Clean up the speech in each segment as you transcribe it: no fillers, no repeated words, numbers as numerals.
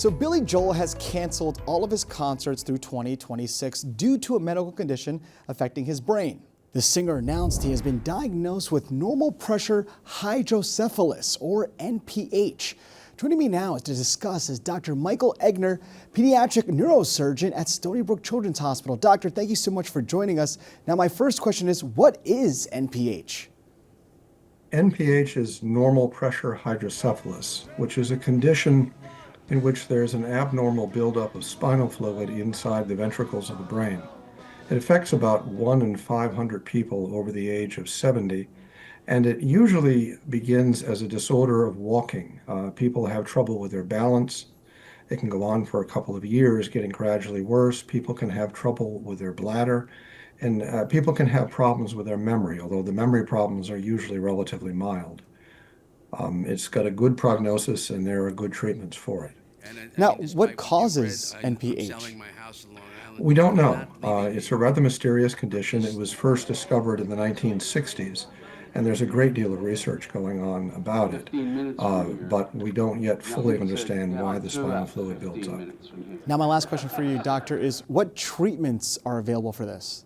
So Billy Joel has canceled all of his concerts through 2026 due to a medical condition affecting his brain. The singer announced he has been diagnosed with normal pressure hydrocephalus, or NPH. Joining me now to discuss is Dr. Michael Egner, pediatric neurosurgeon at Stony Brook Children's Hospital. Doctor, thank you so much for joining us. Now, my first question is, what is NPH? NPH is normal pressure hydrocephalus, which is a condition in which there's an abnormal buildup of spinal fluid inside the ventricles of the brain. It affects about 1 in 500 people over the age of 70, and it usually begins as a disorder of walking. People have trouble with their balance. It can go on for a couple of years, getting gradually worse. People can have trouble with their bladder, and people can have problems with their memory, although the memory problems are usually relatively mild. It's got a good prognosis, and there are good treatments for it. Now, what causes NPH? We don't know. It's a rather mysterious condition. It was first discovered in the 1960s, and there's a great deal of research going on about it, but we don't yet fully understand why the spinal fluid builds up. Now, my last question for you, doctor, is what treatments are available for this?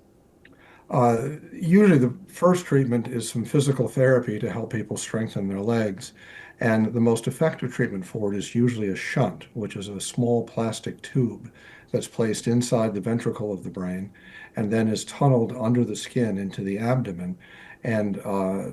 Usually the first treatment is some physical therapy to help people strengthen their legs. And the most effective treatment for it is usually a shunt, which is a small plastic tube that's placed inside the ventricle of the brain and then is tunneled under the skin into the abdomen. And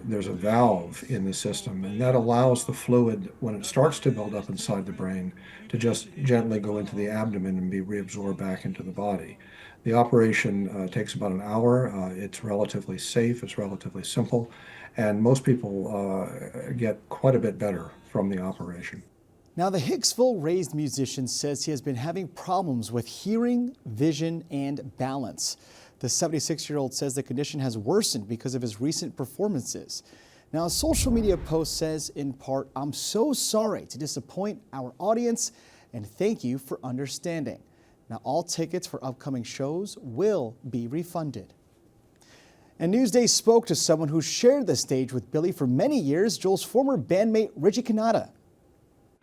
there's a valve in the system, and that allows the fluid, when it starts to build up inside the brain, to just gently go into the abdomen and be reabsorbed back into the body. The operation takes about an hour. It's relatively safe, it's relatively simple, and most people get quite a bit better from the operation. Now, the Hicksville raised musician says he has been having problems with hearing, vision, and balance. The 76-year-old says the condition has worsened because of his recent performances. Now, a social media post says, in part, "I'm so sorry to disappoint our audience, and thank you for understanding." Now, all tickets for upcoming shows will be refunded. And Newsday spoke to someone who shared the stage with Billy for many years, Joel's former bandmate, Richie Cannata.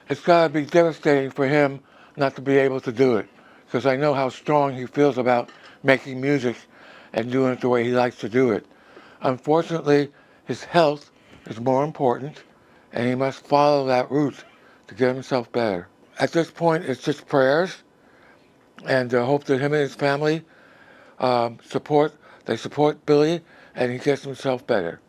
It's got to be devastating for him not to be able to do it, because I know how strong he feels about making music and doing it the way he likes to do it. Unfortunately, his health is more important, and he must follow that route to get himself better. At this point, it's just prayers, and hope that him and his family support Billy, and he gets himself better.